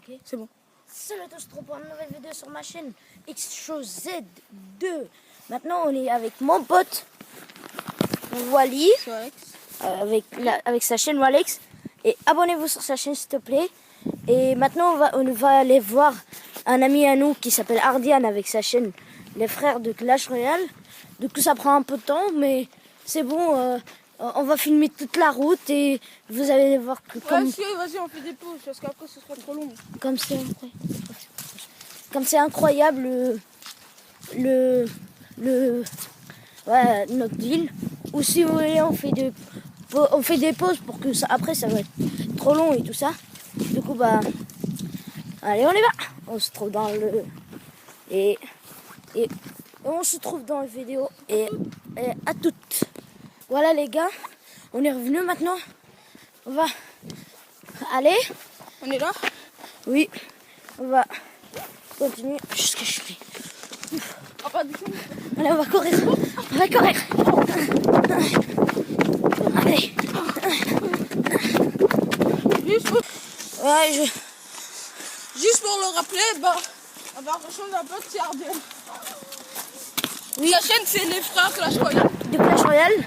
Ok, c'est bon. salut à tous, c'est pour une nouvelle vidéo sur ma chaîne XChosZ2. Maintenant, on est avec mon pote Wally, avec sa chaîne Walex. Et abonnez-vous sur sa chaîne s'il te plaît. Et maintenant, on va aller voir un ami à nous qui s'appelle Ardian avec sa chaîne Les Frères de Clash Royale. Du coup, ça prend un peu de temps, mais c'est bon. On va filmer toute la route et vous allez voir que Ouais, vas-y, on fait des pauses parce qu'après ce sera trop long. Comme c'est incroyable notre ville. Ou si vous voulez, on fait des pauses pour que ça, après ça va être trop long et tout ça. Du coup, bah, allez, on y va. On se trouve dans le et on se trouve dans la vidéo et à toutes. Voilà les gars, on est revenu maintenant. On va aller. On est là? Oui, on va continuer jusqu'à je suis. Ah, pas du tout. Allez, on va courir. On va courir. Allez. Juste pour le rappeler, bah, on va rejoindre un pote, c'est Ardian. Oui. La chaîne, c'est Les Frères Clash Royale. De Clash Royale.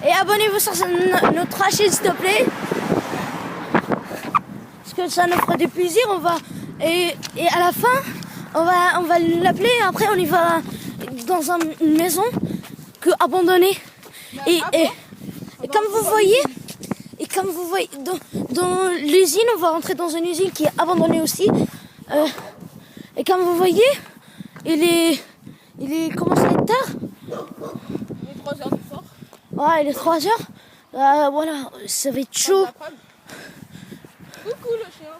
Et abonnez-vous sur notre chaîne, s'il te plaît. Parce que ça nous fera du plaisir. On va et à la fin, on va l'appeler. Après, on y va dans une maison abandonnée. Et comme vous voyez, dans l'usine, on va rentrer dans une usine qui est abandonnée aussi. Et comme vous voyez, il est commencé à être tard. Il est 3h du soir. Ouais, il est 3h. Voilà, ça va être chaud. Coucou le chien.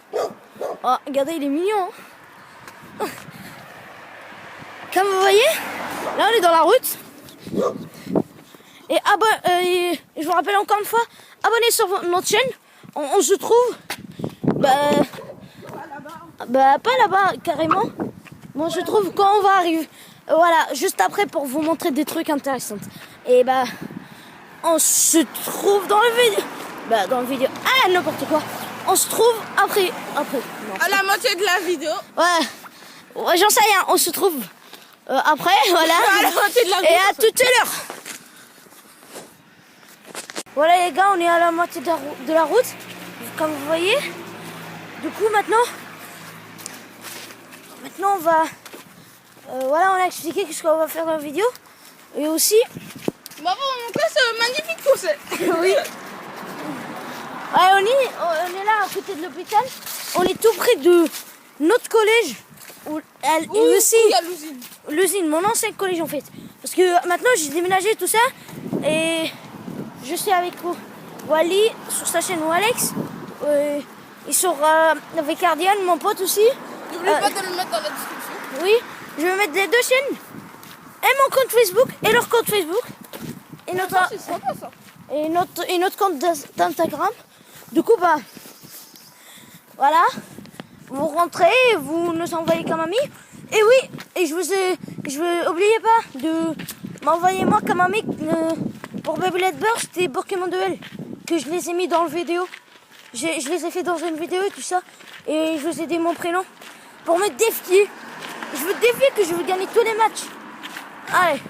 Oh, regardez, il est mignon. Hein. Comme vous voyez, là on est dans la route. Et je vous rappelle encore une fois, abonnez sur notre chaîne. On se trouve pas là-bas carrément. Mais on se trouve quand on va arriver. Voilà, juste après pour vous montrer des trucs intéressants. Et on se trouve dans le vidéo. Dans le vidéo. Ah, n'importe quoi. On se trouve après. Non. À la moitié de la vidéo. Ouais, j'en sais rien. On se trouve après, voilà. À la moitié de la vidéo. Et à tout à l'heure. Voilà les gars, on est à la moitié de la route, comme vous voyez. Du coup maintenant on va, voilà, on a expliqué ce qu'on va faire dans la vidéo. Et aussi, Bravo, on montre ce magnifique fossé. oui. Ouais, on est là à côté de l'hôpital. On est tout près de notre collège. Où aussi, il y a l'usine. L'usine, mon ancien collège en fait. Parce que maintenant j'ai déménagé tout ça. Et je suis avec Wally sur sa chaîne Walex. Et avec Ardian, mon pote aussi. N'oublie pas de le mettre dans la description. Oui, je vais mettre les deux chaînes. Et mon compte Facebook et leur compte Facebook. Et C'est sympa ça. et notre compte d'Instagram. Du coup, voilà. Vous rentrez, vous nous envoyez comme amis. Et oui, et oubliez pas de m'envoyer moi comme ami pour Beyblade Burst et Pokémon Duel. Que je les ai mis dans la vidéo. Je les ai fait dans une vidéo et tout ça. Et je vous ai dit mon prénom. Pour me défier. Je veux défier que je veux gagner tous les matchs. Allez.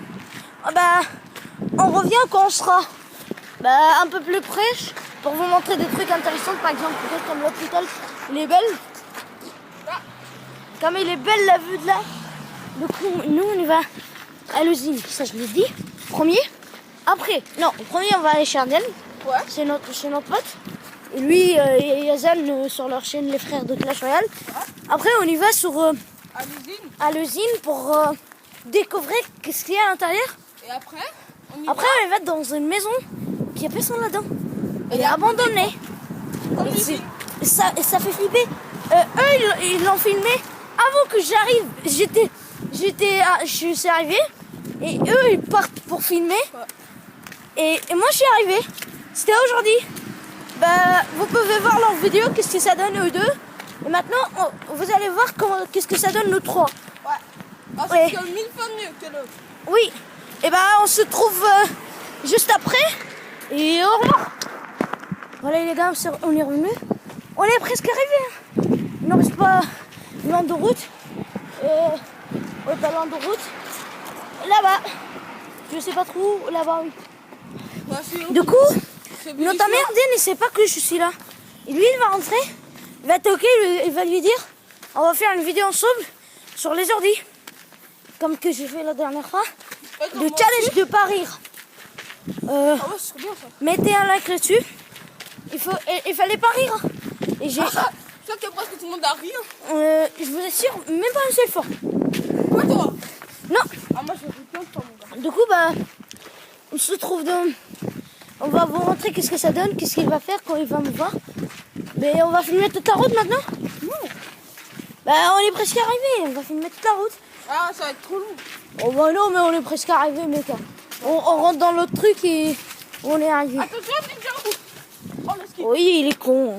On revient quand on sera un peu plus près pour vous montrer des trucs intéressants. Par exemple, peut-être comme l'hôpital, il est belle. Comme il est belle la vue de là. Du coup, nous on y va à l'usine. Ça je l'ai dit. Premier. Après, non, premier on va aller chez Ardian. Ouais. C'est notre pote. Et lui et Yazan sur leur chaîne Les Frères de Clash Royale. Ouais. Après on y va à l'usine pour découvrir ce qu'il y a à l'intérieur. Et après on y va dans une maison qui a personne là-dedans. Elle est abandonnée. Et ça fait flipper. Eux ils l'ont filmé avant que j'arrive. Je suis arrivé et eux ils partent pour filmer. Ouais. Et moi je suis arrivé. C'était aujourd'hui. Vous pouvez voir leur vidéo, qu'est-ce que ça donne eux deux. Et maintenant vous allez voir qu'est-ce que ça donne nous trois. Ouais. C'est 1000 fois mieux que l'autre. Oui. Et on se trouve juste après. Et au revoir. Voilà les gars, on est revenus. On est presque arrivés. ne reste pas loin de route. Ouais, pas loin de route. Là-bas. Je sais pas trop, là-bas, oui. Ouais, c'est Du coup, c'est notre Américain ne sait pas que je suis là. Et lui, il va rentrer, il va toquer, il va lui dire on va faire une vidéo ensemble sur les ordi. Comme que j'ai fait la dernière fois. Le challenge de pas rire. Ah ouais, c'est bien ça. Mettez un like là-dessus. Il fallait pas rire. Et j'ai, Ça que presque tout le monde a ri. je vous assure, même pas une seule fois. Quoi toi? Non. Ah moi je ris plein de fois mon gars. Du coup, bah, on se trouve dans... On va vous montrer qu'est-ce que ça donne, qu'est-ce qu'il va faire quand il va me voir. Mais on va filmer toute la route maintenant. Bah, on est presque arrivé, on va filmer toute la route. Ah ça va être trop long. Oh bah non, mais on est presque arrivé, mec. On rentre dans l'autre truc et on est arrivé. Attention, Ninja. Oh le ski. Oui, il est con.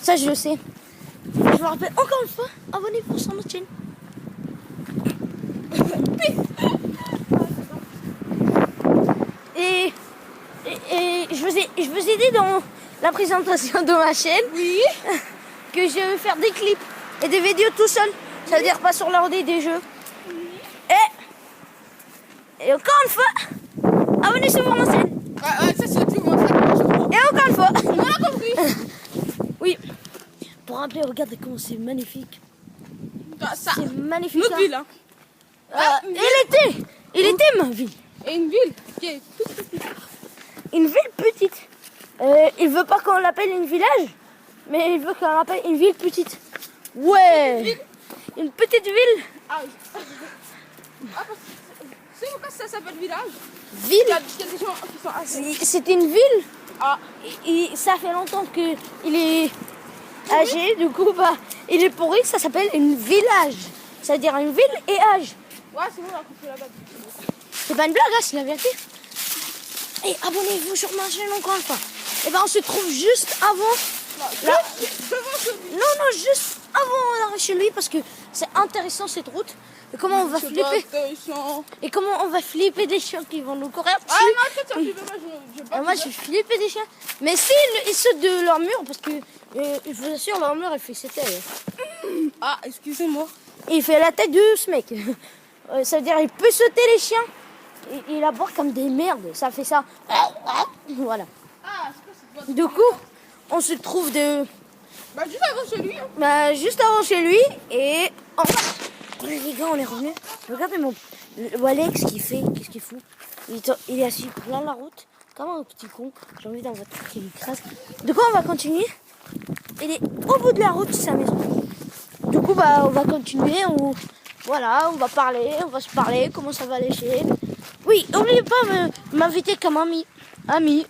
Ça, je le sais. Je vous rappelle encore une fois, abonnez-vous sur notre chaîne. Et je vous ai dit dans la présentation de ma chaîne Oui. que je vais faire des clips et des vidéos tout seul. Ça veut dire pas sur l'ordi des jeux. Et encore une fois, abonnez-vous sur ma chaîne. Ouais, ça c'est tu vois ça. Et encore une fois. On a compris. Oui. Pour rappeler, regardez comment c'est magnifique. Ça. C'est magnifique. Notre hein. ville hein. Il était ma ville. Et une ville qui est toute petite. Une ville petite. Il veut pas qu'on l'appelle une village, mais il veut qu'on l'appelle une ville petite. Ouais. Une petite ville. Ah oui. Ah, parce que c'est pourquoi ça s'appelle village? Ville. Il y a des gens qui sont assez. C'est une ville. Ah. Ça fait longtemps qu'il est âgé, du coup, bah, il est pourri, ça s'appelle une village. C'est-à-dire une ville et âge. Ouais, c'est bon, on a compris la base. C'est pas une blague, hein, c'est la vérité. Et abonnez-vous sur ma chaîne encore une fois. Et ben on se trouve juste avant. Là. Devant ce but. Non, juste avant d'arriver chez lui parce que c'est intéressant cette route. Et comment on va C'est flipper. pas intéressant. Et comment on va flipper des chiens qui vont nous courir dessus. Ah non, toi tu Oui. flippes, Moi je vais flipper des chiens. Mais ils sautent de leur mur parce que je vous assure leur mur elle fait cette taille. Ah, excusez-moi. Et il fait la tête de ce mec. Ça veut dire il peut sauter les chiens. Et il aboie comme des merdes. Ça fait ça. Voilà. Ah, c'est quoi cette Du coup, on se trouve Bah, juste avant chez lui. Hein. bah, juste avant chez lui et les gars, on est revenus. Regardez mon Alex qui fait, qu'est-ce qu'il fout? Il est assis plein de la route, comme un petit con. J'ai envie d'un voiture qui l'écrase. Du coup, on va continuer. Il est au bout de la route, sa maison. Du coup, bah, on va continuer. Voilà, on va se parler, comment ça va lécher. Oui, n'oubliez pas de m'inviter comme ami. Ami.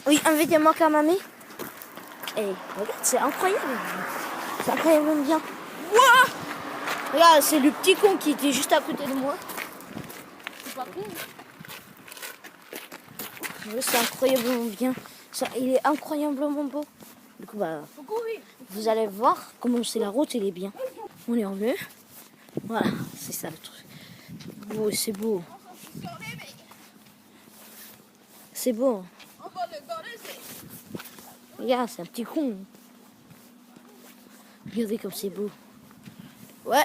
Oui, invitez-moi comme ami. Et regarde, c'est incroyable. C'est incroyablement bien. Ouah. Regarde, c'est le petit con qui était juste à côté de moi. C'est pas con. C'est incroyablement bien. Il est incroyablement beau. Du coup, bah, Faut courir. vous allez voir comment c'est la route, il est bien. On est en bleu. Voilà, c'est ça le truc. Beau, c'est beau. C'est beau. On va le garder, c'est. Regarde, c'est un petit con. Regardez comme c'est beau. Ouais.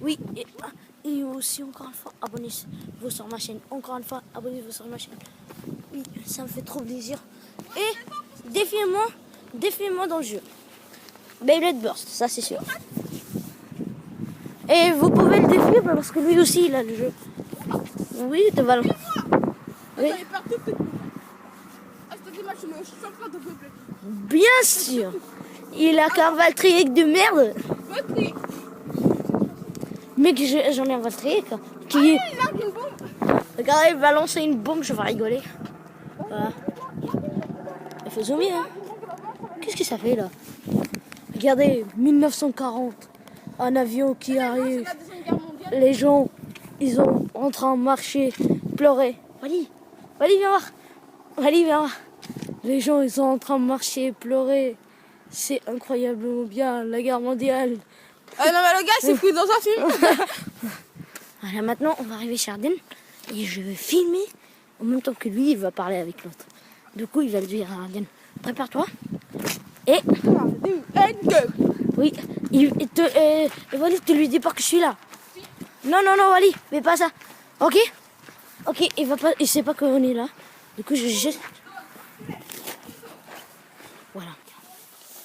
Oui, et aussi encore une fois, abonnez-vous sur ma chaîne. Encore une fois, abonnez-vous sur ma chaîne. Oui, ça me fait trop plaisir. Et défiez-moi dans le jeu. Beyblade Burst, ça c'est sûr. Et vous pouvez le défier parce que lui aussi il a le jeu. Oui, de ballon. Oui. Attends, il part tout petit. Ah, je te dis, moi, je suis champion de peuple. Bien sûr. Il a qu'un valtrique de merde. Petit. Mec, j'en ai un valtrique qui Il a une bombe. Regardez, il va lancer une bombe, je vais rigoler. Voilà. Il faut zoomer, hein. Qu'est-ce que ça fait là? Regardez, 1940, un avion qui arrive. La Deuxième Guerre mondiale. Les gens, ils sont en train de marcher, pleurer. Wally, viens voir. Wally, viens voir. Les gens, ils sont en train de marcher, pleurer. C'est incroyablement bien, la guerre mondiale. Ah non, mais le gars, c'est pris dans un film. Voilà, maintenant, on va arriver chez Arden et je vais filmer en même temps que lui, il va parler avec l'autre. Du coup, il va le dire à Arden. Prépare-toi. Et oui, Wally, te lui dis pas que je suis là. Non, Wally, mais pas ça. Ok, il sait pas qu'on est là. Du coup, je juste. Voilà.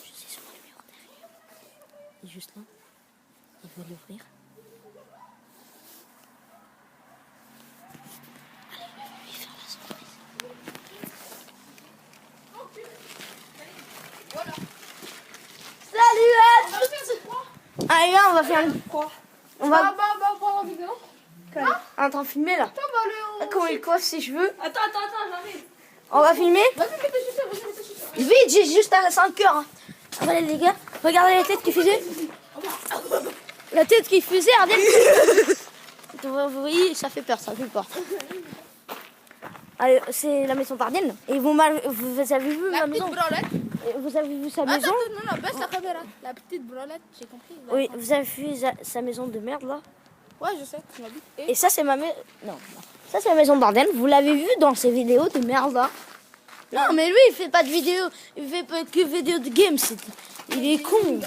Je sais son numéro derrière. Il est juste là. Il va l'ouvrir. Allez, je vais lui faire la surprise. Voilà. Salut Allez, là, on va faire une... On va... prendre en vidéo. On est en train de filmer là. Comment il coiffe ses cheveux. Attends, j'arrive. On va filmer. Vas-y, mets tes chaussures, Vite, j'ai juste à 5 heures. Allez les gars, regardez la tête qu'il faisait. La tête qu'il faisait, regardez. Vous voyez, ça fait peur. Allez, c'est la maison d'Ardennes. Et vous avez vu La ma petite maison. branlette. Et vous avez vu sa Attends, maison. non, baisse la caméra. La petite branlette, j'ai compris. Oui, vous avez vu sa maison de merde là. Ouais, je sais, tu m'as dit. Et ça c'est ma maison. Non, ça c'est la maison d'Ardennes. Vous l'avez vu dans ses vidéos de merde là. Non, mais lui il fait pas de vidéos. Il fait pas que vidéos de games. Il est con.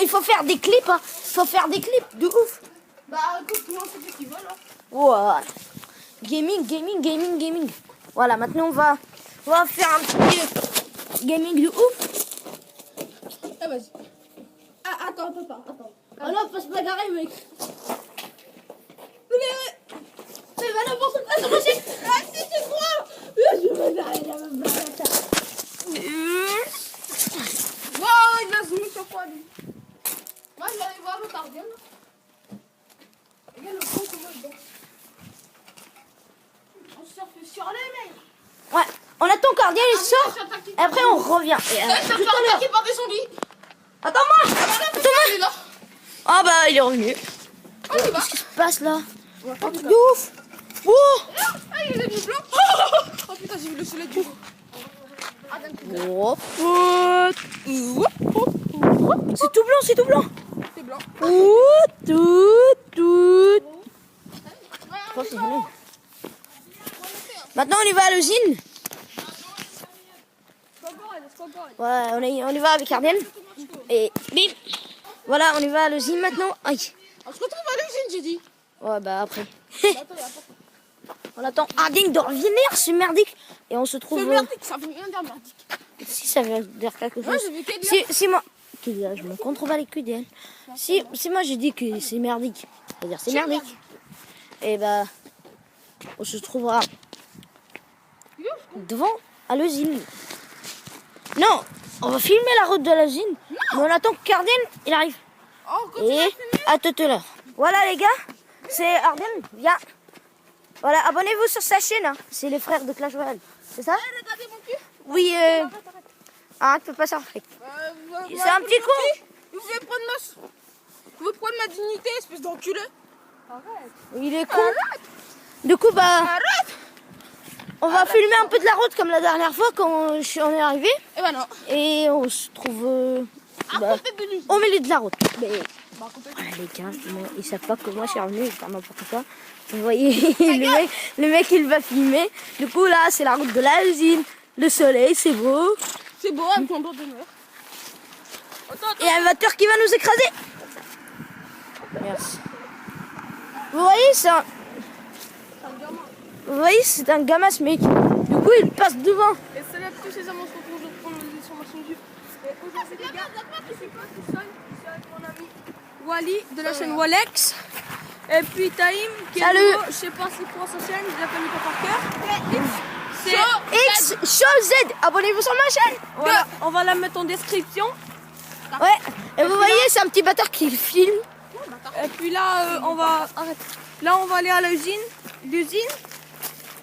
Il faut faire des clips. Hein. Il faut faire des clips de ouf. Bah, écoute, moi, c'est ce qu'ils veulent. Hein. Wow. Gaming. Voilà, maintenant on va faire un petit gaming de ouf. Eh, vas-y. Ah, attends. Oh non, faut se bagarrer, mec. Mais va n'importe quoi, c'est possible. Ah, si, c'est quoi? Je vais m'arrêter, wow, il a zoomé sur quoi, lui? Moi, je vais aller voir le gardien. Regarde le con, comment il dort. On surfe sur les mecs. Ouais, on attend que Gardien il sort. Et après on revient. Et, C'est tout à l'heure. qui part de son lit. Attends-moi. Il est là. Ah bah il est revenu. Oh, il va. Qu'est-ce qui se passe là? Un truc de ouf. Oh. Ah, il est du blanc. Oh putain, j'ai vu le soleil du jour. Oh. C'est tout blanc, C'est blanc. Tout. Oh, c'est joli. Maintenant on y va à l'usine. Voilà, on y va avec Ardennes. Et bim. Voilà, on y va à l'usine maintenant. Aïe. On se retrouve à l'usine, j'ai dit. Ouais, bah après. On attend Ardennes de revenir, c'est merdique. Et on se trouve. C'est merdique, ça veut rien dire merdique. Si ça veut dire quelque chose. Ouais, je veux qu'elle Si moi. Je me contrôle les coups d'elle. Si moi j'ai dit que c'est merdique, c'est-à-dire c'est merdique. Et bah. On se trouvera devant à l'usine. Non, on va filmer la route de l'usine. Mais on attend que Ardennes il arrive. Oh, Et à tout à l'heure. Voilà les gars, c'est Ardennes, viens. Voilà, abonnez-vous sur sa chaîne. Hein. C'est les frères de Clash Royale. C'est ça? regardez mon cul. Oui, ah, tu peux pas sortir. C'est un petit con. Vous voulez prendre ma dignité, espèce d'enculé. Arrête. Il est con. Du coup, bah, Arrête. on va filmer un peu de la route comme la dernière fois quand on est arrivé. Et bah non. Et on se trouve À côté de l'usine. au milieu de la route. Mais Bah, à côté de voilà, les gars, ils savent pas que moi je suis revenu, je vais faire n'importe quoi. Vous voyez, le mec il va filmer. Du coup là, c'est la route de la usine. Le soleil, c'est beau. C'est beau, avec ton dos de mur. Et un voiture qui va nous écraser. Merci. Vous voyez, c'est un gamin ce mec. Du coup, il passe devant. Et salut à tous les amis, on se retrouve aujourd'hui sur ma chaîne YouTube. Et aujourd'hui, les gars, je suis pas tout seul, je suis avec mon ami Wally de la chaîne Walex. Et puis Taïm qui est nouveau, je sais pas c'est quoi sa chaîne, je la connais pas par cœur. X Show Z. Abonnez-vous sur ma chaîne. Voilà, on va la mettre en description. Ouais. Et vous voyez, c'est un petit batteur qui filme. Et puis là, on va aller à l'usine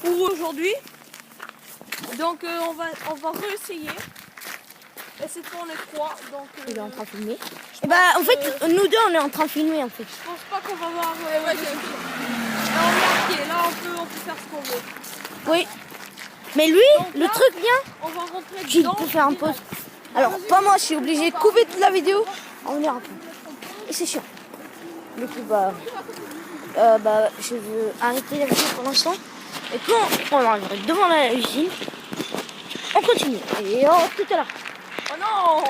pour aujourd'hui. Donc on va réessayer. Et cette fois on est 3, donc. Il est en train de filmer. Et bah en fait, nous deux on est en train de filmer en fait. Je pense pas qu'on va voir. Là on est à pied, là on peut faire ce qu'on veut. Oui. Mais lui, donc, le là, truc bien, on va rentrer qu'il dedans. peut faire un pause. Alors pas moi, je suis obligée de couper toute la vidéo. On ira plus. Et c'est chiant. Du coup bah je veux arrêter la vidéo pour l'instant. Et quand on arrivera devant la usine, on on continue. Et tout à l'heure. Oh non!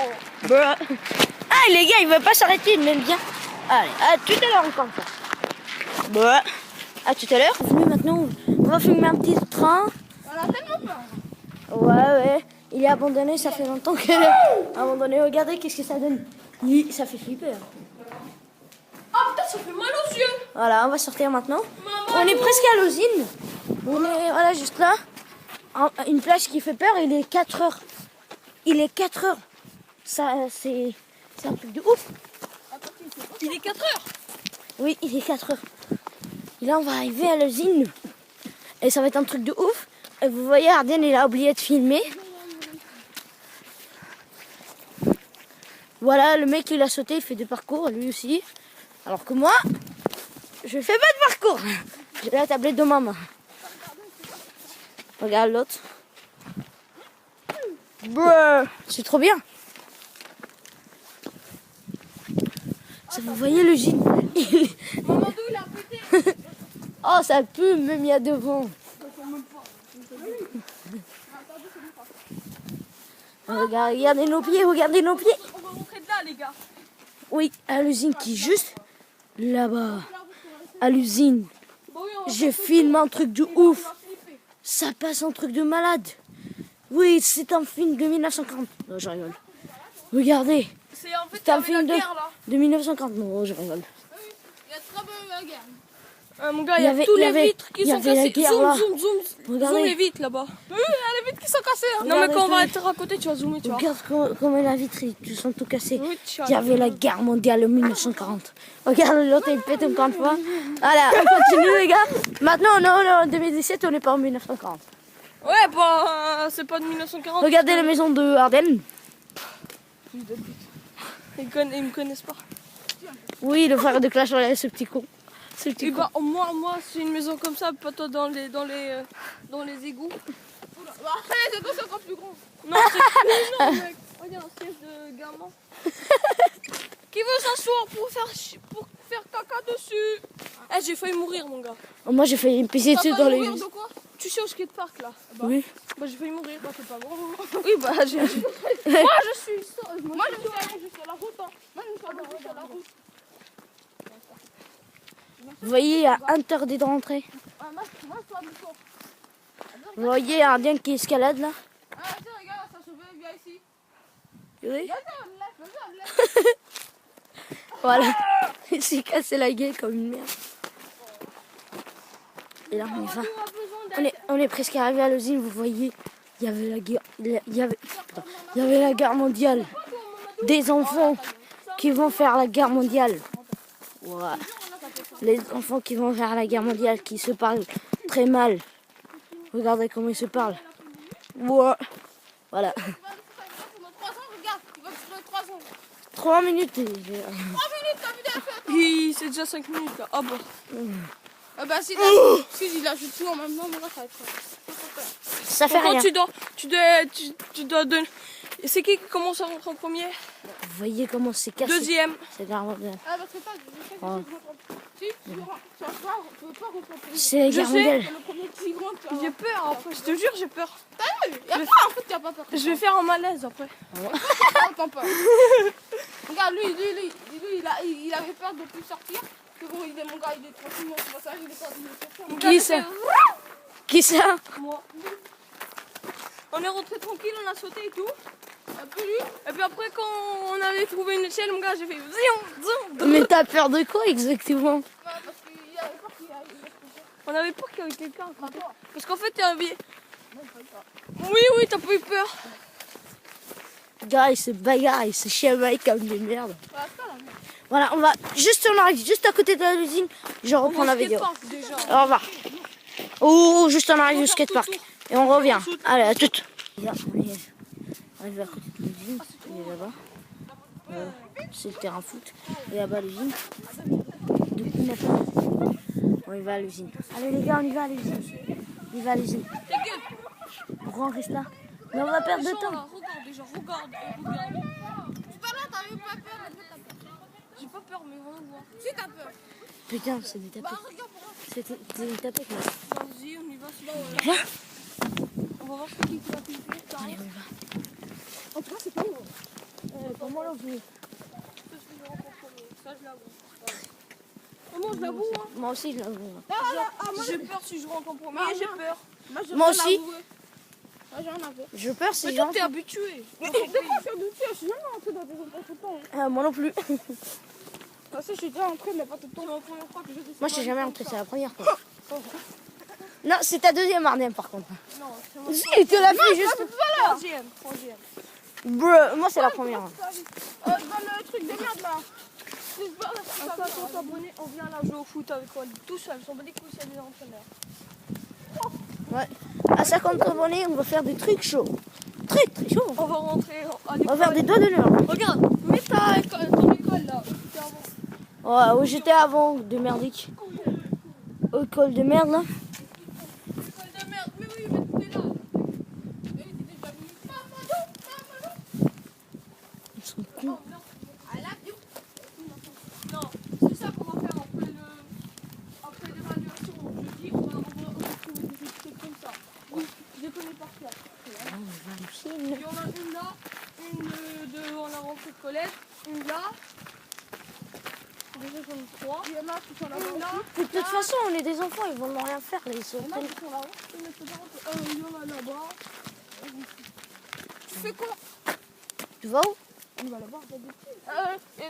Ah, les gars, il veut pas s'arrêter, il m'aime bien. Allez, à tout à l'heure encore une fois. À tout à l'heure. Maintenant, on va filmer un petit train. On a tellement peur. Ouais. Il est abandonné, ça fait longtemps qu'il est abandonné. Regardez, qu'est-ce que ça donne. Ça fait flipper. Ah putain, ça fait mal aux yeux. Voilà, on va sortir maintenant. Maman, On est presque à l'usine. On est voilà, juste là. Une plage qui fait peur, il est 4 heures. Il est 4 heures. Ça, c'est un truc de ouf. Il est 4 heures. Oui, il est 4 heures. Et là, on va arriver à l'usine. Et ça va être un truc de ouf. Et vous voyez, Arden, il a oublié de filmer. Voilà, le mec, il a sauté, il fait des parcours, lui aussi. Alors que moi, je fais pas de parcours. J'ai la tablette de maman. Regarde l'autre. C'est trop bien. Ça, vous voyez le gîte. Maman, il a pété. Oh, ça pue, même il y a devant. Regardez nos pieds, regardez nos pieds. On va rentrer de là, les gars. Oui, à l'usine qui est juste là-bas. À l'usine. Je filme un truc de ouf. Ça passe un truc de malade. Oui, c'est un film de 1940. Non, je rigole. Regardez. C'est en fait un film la guerre, là. de 1940. Non, je rigole. Il y a très peu la guerre. Mon gars, Il y avait- tous il y les avait- vitres qui il y sont avait la cassées. guerre, Zoom, là. zoom, zoom. Regardez. Zoom les vitres là-bas. Oui, il y a les vitres qui sont cassées. Non, Regardez, mais quand on va regardez. être à côté, tu vas zoomer, tu vois. Regarde comment la vitre, ils sont tout cassés. Oui, tu vois. Il y avait la guerre mondiale en 1940. Regarde, l'autre, il pète encore une fois. Voilà, on continue, les gars. Maintenant, on est en 2017, on n'est pas en 1940. Ouais, bah, c'est pas de 1940. Regardez la maison de Arden. Ils me connaissent pas. Oui, le frère de Clash Royale, ce petit con. Ce petit Et con. bah, moi, c'est une maison comme ça, pas toi dans les égouts. Après, c'est encore plus grand. Non, c'est plus énorme, mec. Regarde, un siège de gamin. Qui veut s'asseoir pour faire caca dessus? Eh, j'ai failli mourir, mon gars. Oh, moi, j'ai failli me pisser T'as dessus failli dans les... mourir de quoi? Tu sais au skatepark, là? Oui. Bah, j'ai failli mourir. Bah, c'est pas bon. Oui, bah, moi, je suis sur la route, hein. Moi, je suis sur la route. Vous voyez, il y a interdit de rentrer. Moi, je suis à Bouffon. Vous voyez Arden qui escalade, là. Ah, tiens, regarde, ça se veut, viens ici. Oui. Viens, lève. Voilà. Il s'est cassé la gueule comme une merde. Et là, on y va. On est presque arrivé à l'usine, vous voyez. Il y avait la guerre. Il y avait la guerre mondiale. Des enfants qui vont faire la guerre mondiale. Ouais. Les enfants qui vont faire la guerre mondiale, qui se parlent très mal. Regardez comment ils se parlent. Ouais. Voilà. Il va 3 ans, regarde. Il va durer 3 ans. 3 minutes. 3 minutes, t'as vu déjà fait? Oui, c'est déjà 5 minutes, là. Ah, bah. Ah, bah, si il ajoute tout en même temps, moi, ça va être quoi? Ça fait rien. Tu dois donner. C'est qui commence à rentrer en premier? Vous voyez comment c'est cassé. Deuxième. C'est la guerre mondiale. Ah, parce que je sais que je me trompe. Si, tu peux pas rentrer. C'est la guerre sais. mondiale. Le premier qui rentre, là. J'ai peur après, je te jure, j'ai peur. T'as vu? Y'a pas, en fait, y'a pas peur. Je vais faire un malaise après. Attends pas. Regarde, lui, il avait peur de plus sortir. Que bon, mon gars, il est tranquille, mon passage, il est pas de sortir. Qui ça? Qui ça? Moi. On est rentré tranquille, on a sauté et tout. Et puis après, quand on avait trouvé une échelle, mon gars, j'ai fait zion. Mais t'as peur de quoi exactement? Parce qu'il avait peur qu'il y ait... On avait peur qu'il y avait quelqu'un. Parce qu'en fait, il y avait... Oui, t'as pas eu peur. Gars, il se bagarre, il se chamaille comme des merdes. Voilà, on arrive juste à côté de l'usine. Je reprends la vidéo. Déjà. Au revoir. Oh, juste on arrive au skatepark. Et on revient. Allez, à toutes. Là, on est arrivé à côté de l'usine. Il est là-bas. C'est le terrain foot. Et là-bas, l'usine. Depuis maintenant, on y va à l'usine. Allez, les gars, on y va à l'usine. On y va à l'usine. Pourquoi on reste là? Mais on va perdre de temps. Regarde. Tout à l'heure, t'avais pas peur. J'ai pas peur, mais vraiment voir. Si t'as peur. Putain, c'est des tapettes. Regarde pour moi. C'était des tapettes, là. Vas-y, on y va. Viens. va voir c'est qui va filmer. Allez, on y va. En tout cas, c'est pas moi. Pour moi, là, vous... Ça, je l'avoue. Moi, je l'avoue. Hein. Moi aussi, je l'avoue. J'ai peur si je rentre en premier. J'ai peur. Moi aussi. Moi, j'en avais. Je peur si Mais j'en... toi, t'es habitué. Mais de quoi je suis habitué? Je suis jamais rentrée dans des endroits tout le temps. Moi non plus. Parce que je suis déjà rentrée, mais pas tout le temps. C'est la première fois que je descends. Moi, je suis jamais rentrée, c'est la première fois. Non, c'est ta deuxième Arnhem, par contre. Non, c'est moi. Si, tu l'as fait juste... Troisième. Bruh, moi, c'est la première. Dans le truc de merde, là. Attends, s'abonner, on vient là jouer au foot avec Wally. Tout seul, sans des couilles, c'est des entraîneurs. Ouais. À 50 abonnés, on va faire des trucs chauds. Très, très chauds. On va rentrer à On l'école. va faire des doigts d'honneur. Regarde, mets ton école là. Ouais, où j'étais avant, de merdique. École de merde, là. École de merde, mais oui, mais t'es là. Ils sont cons. Non, c'est ça qu'on va faire après l'évaluation. Je dis, on va trouver des trucs comme ça. Oui, je les connais par cœur. Il y en a une là, une devant la rentrée de collège, une là. Déjà j'en ai 3. Il y en a qui sont là. De toute façon, on est des enfants, ils vont rien faire. Ils sont... Il y en a qui sont là-haut. Il y en a là-bas. Tu fais quoi? Tu vas où? On va là-bas.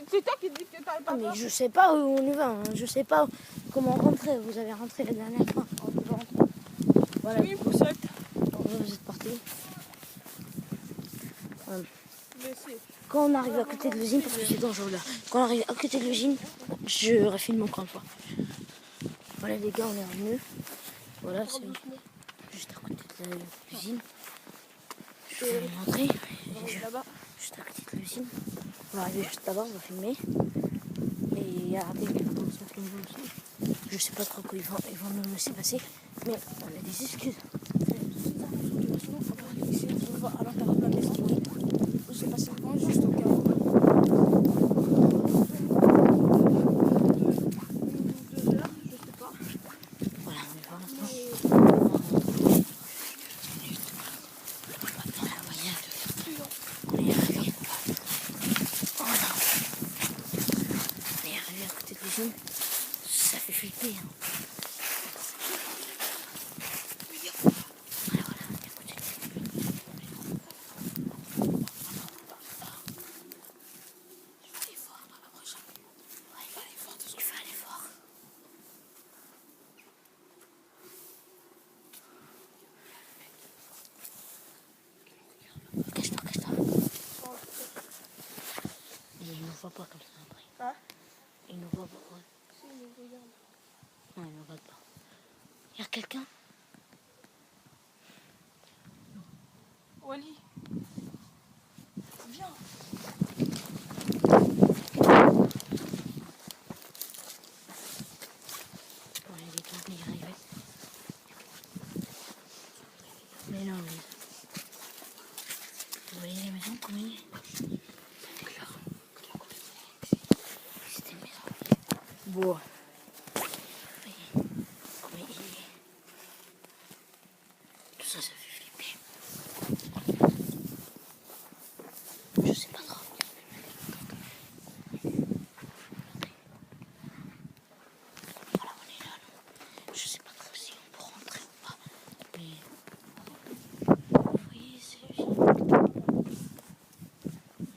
C'est toi qui dis que t'as Ah, pas mais peur. je sais pas où on y va. Hein. Je sais pas comment rentrer. Vous avez rentré la dernière fois. Voilà. Oui, poussette. Vous êtes partis. Mais c'est... Quand on arrive à côté de l'usine, parce que c'est dangereux là. Quand on arrive à côté de l'usine, je refilme encore une fois. Voilà les gars, on est revenus. Voilà, c'est juste à côté de l'usine. Je vais rentrer. Là-bas. Juste à côté de l'usine. On va arriver juste là-bas, on va filmer. Et il y a quelques personnes qui nous aussi. Je sais pas trop quoi ils vont nous laisser passer. Mais on a des excuses. On va à l'intérieur de la maison. Je sais pas si c'est bon, juste au cas où. 2 heures, je sais pas. Voilà, on est pas maintenant. On est arrivé. Voilà. On est arrivé à côté de l'usine. Ça fait flipper. Hein. Voilà, on est à côté de l'usine. Il va aller fort dans la prochaine. Ouais, il va aller fort, tout ce qu'il fait aller fort. Cache-toi, cache-toi. Il nous voit pas comme ça après. Hein? Il nous voit pas. Ouais. Si, mais regarde. Non, il nous voit pas. Il y a quelqu'un? Wally. Viens. Ouais, il est temps d'y arriver. Mais non, mais... Vous voyez la maison, comment il est? C'était une maison. Bon. Vous voyez comment il est? Tout ça, ça fait flipper. Je sais pas trop. Voilà, on est là, non? Je sais pas trop si on peut rentrer ou pas. Mais... Vous voyez, c'est l'usine.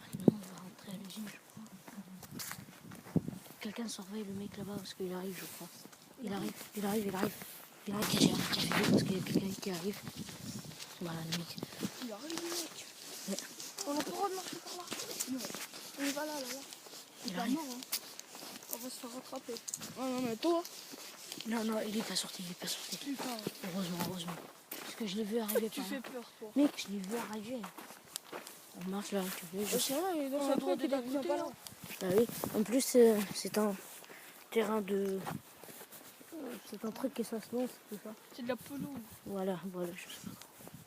Maintenant, on va rentrer à l'usine, je crois. Quelqu'un surveille le mec là-bas parce qu'il arrive, je crois. Il arrive. Il arrive, caché parce qu'il y a quelqu'un qui arrive. Voilà, le mec. Il arrive, le mec. Ouais. On a pas le droit de marcher par là. Non. On y va là. Il arrive. Mort, hein. On va se faire rattraper. Non, mais toi. Non, il est pas sorti, Putain. Heureusement. Parce que je l'ai vu arriver Tu par fais là. peur, toi. Mec, je l'ai vu arriver. On marche là, tu veux, je sais. C'est vrai, il est dans sa truc, il a vu pas là. Ah oui, en plus, c'est un terrain de... C'est un truc qui ça se lance, tout ça. C'est de la pelouse. Voilà, je sais pas.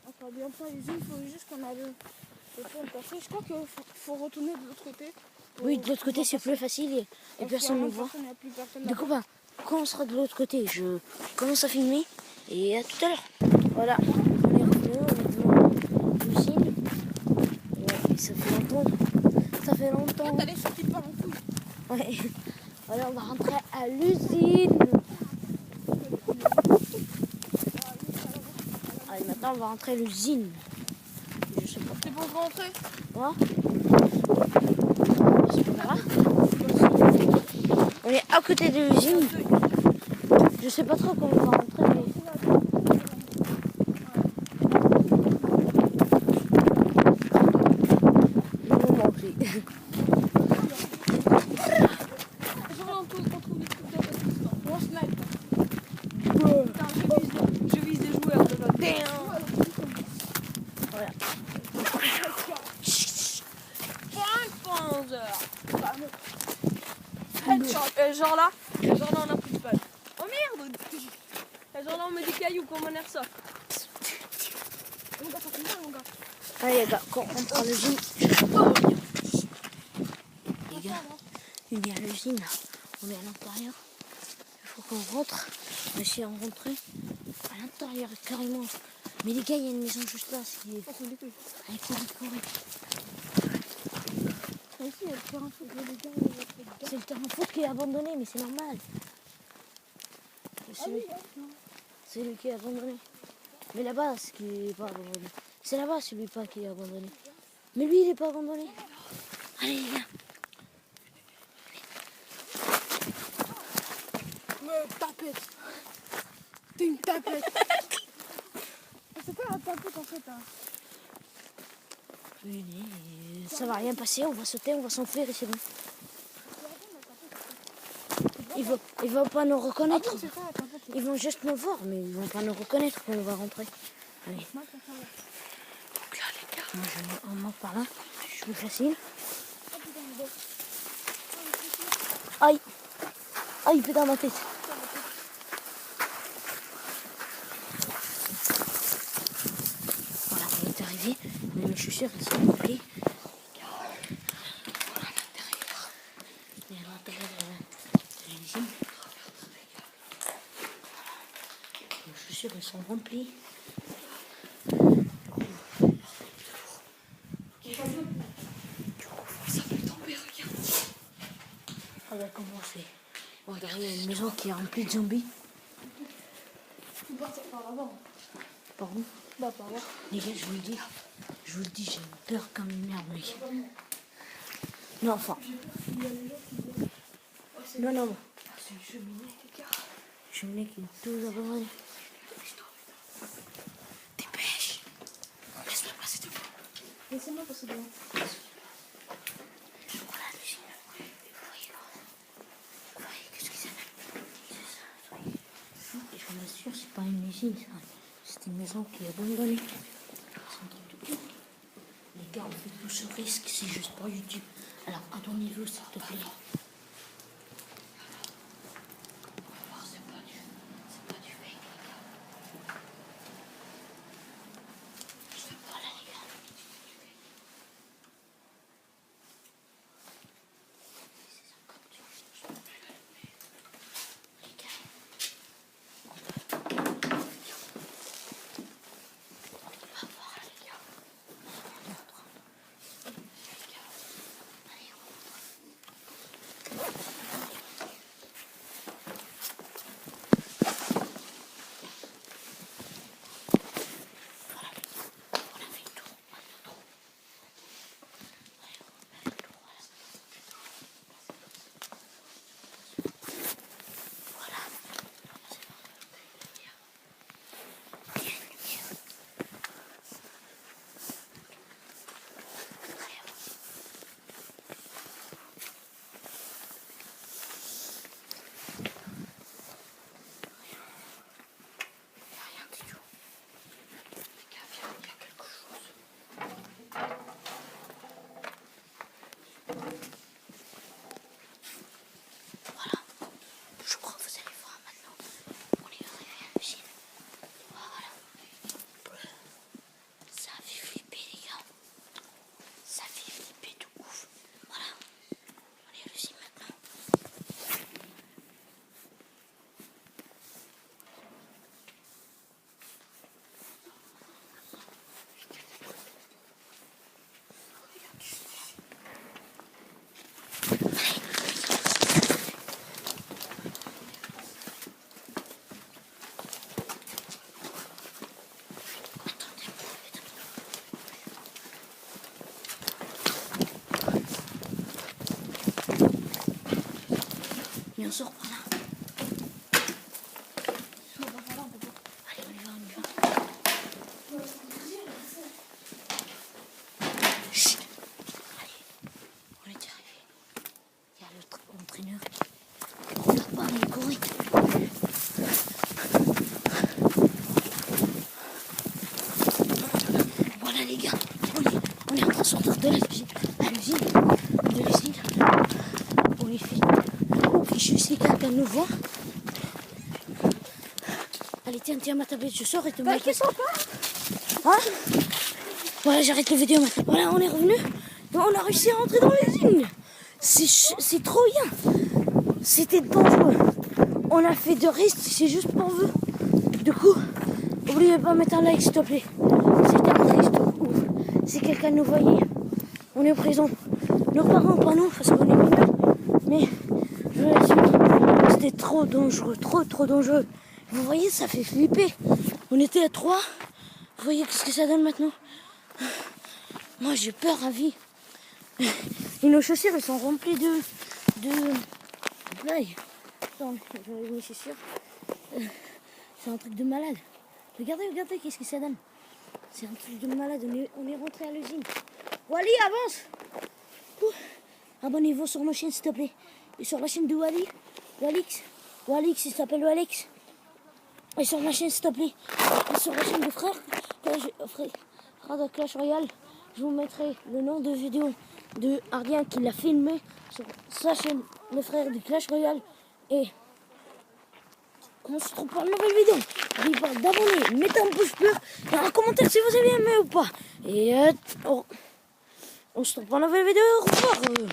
On fera bien pas les il faut juste qu'on a le temps de passer. Je crois qu'il faut retourner de l'autre côté. Oui, de l'autre côté, c'est plus facile et personne ne nous voit. Il n'y a plus personne Du là-bas. coup, quand on sera de l'autre côté, je commence à filmer et à tout à l'heure. Voilà, on est revenu, bon. Ça fait longtemps. T'as les choses qui parlent en couille. Ouais. Voilà, on va rentrer à l'usine. Allez, maintenant on va rentrer à l'usine. Je sais pas. C'est pour rentrer. Moi Voilà. On est à côté de l'usine. Je sais pas trop comment on va rentrer, mais... Il nous manque, lui. Genre, on trouve des trucs dans cette histoire. Moi, snipe. Putain, je vise des joueurs de la damn. Voilà. Headshot. Genre là, on a plus de balles. Oh merde. Genre là, on met des cailloux comme un airsoft. Mon gars, ça fait mal, mon gars. Allez, les gars, quand on prend l'usine... Les gars, on est à l'usine. On est à l'intérieur. Il faut qu'on rentre. On va essayer de rentrer à l'intérieur, carrément. Mais les gars, il y a une maison juste là. C'est... Allez, courez. C'est le terrain de foot qui est abandonné, mais c'est normal. C'est lui qui est abandonné. Mais là-bas, ce qui n'est pas abandonné. C'est là-bas, celui pas qui est abandonné. Mais lui, il n'est pas abandonné. Allez, les gars. Tapette. T'es une tapette. C'est quoi la tapette en fait hein? Oui, mais ça va rien passer, on va sauter, on va s'enfuir et c'est bon. Ils vont pas nous reconnaître. Ils vont juste nous voir, mais ils vont pas nous reconnaître quand on va rentrer. Allez. Donc là, les gars, moi je mets en mode par là, je suis facile. Aïe, aïe, putain, ma tête. Voilà, on est arrivé, mais mes chaussures, elles sont remplies. Voilà l'intérieur. Et à l'intérieur de l'usine. Les chaussures, elles sont remplies. Ça peut tomber, regarde. Regarde comment c'est. Regarde, il y a une maison qui est remplie de zombies. Tu peux partir par là-bas. Par où? Bah, par là. Les gars, je vous le dis, j'ai peur comme une merde, mec. Non, enfin. Non. C'est une cheminée, les gars. Cheminée qui est tout abandonnée. Dépêche. Laisse-moi passer devant. Laissez-moi passer devant. Voilà l'usine. Vous voyez, qu'est-ce que c'est? Et je vous assure, c'est pas une usine, ça. C'est une maison qui est abandonnée. C'est un truc de fou. Les gars, on fait tout ce risque, c'est juste pour YouTube. Alors, à ton niveau, s'il te plaît. C'est pas du fake, les gars. Voilà, les gars. C'est ça, comme tu veux. Les gars. Mais on sort par là. Allez, on y va. Chut. Allez, on est arrivé. Il y a l'entraîneur qui leur parle, il courait. Voilà les gars, on est en train de sortir de l'usine. On est fichu si quelqu'un nous voit. Allez, tiens ma tablette, je sors et te mets. Hein? Voilà, j'arrête la vidéo maintenant. Voilà, on est revenu. On a réussi à rentrer dans l'usine. C'est trop bien. C'était dangereux. On a fait 2 risques, c'est juste pour vous. Du coup, n'oubliez pas de mettre un like s'il te plaît. C'était un risque ouf. Si quelqu'un nous voyait, on est en prison. Nos parents, pas nous, parce qu'on est mineurs. Mais je vous assure, c'était trop dangereux, trop dangereux. Vous voyez, ça fait flipper. On était à 3. Vous voyez qu'est-ce que ça donne maintenant? Moi, j'ai peur à vie. Et nos chaussures, elles sont remplies de plaie. Attends, je vais mes chaussures. C'est un truc de malade. Regardez, qu'est-ce que ça donne. C'est un truc de malade. On est rentré à l'usine. Wally, avance. Abonnez-vous sur nos chaînes, s'il te plaît. Et sur la chaîne de Wally. Walix, il s'appelle Walix. Et sur ma chaîne, s'il te plaît. Et sur la chaîne de frère de Clash Royale. Je vous mettrai le nom de vidéo de Ardien qui l'a filmé sur sa chaîne, le frère de Clash Royale. Et on se retrouve pour une nouvelle vidéo. N'oubliez pas d'abonner, mettez un pouce bleu et un commentaire si vous avez aimé ou pas. Et on se retrouve pour une nouvelle vidéo. Au revoir.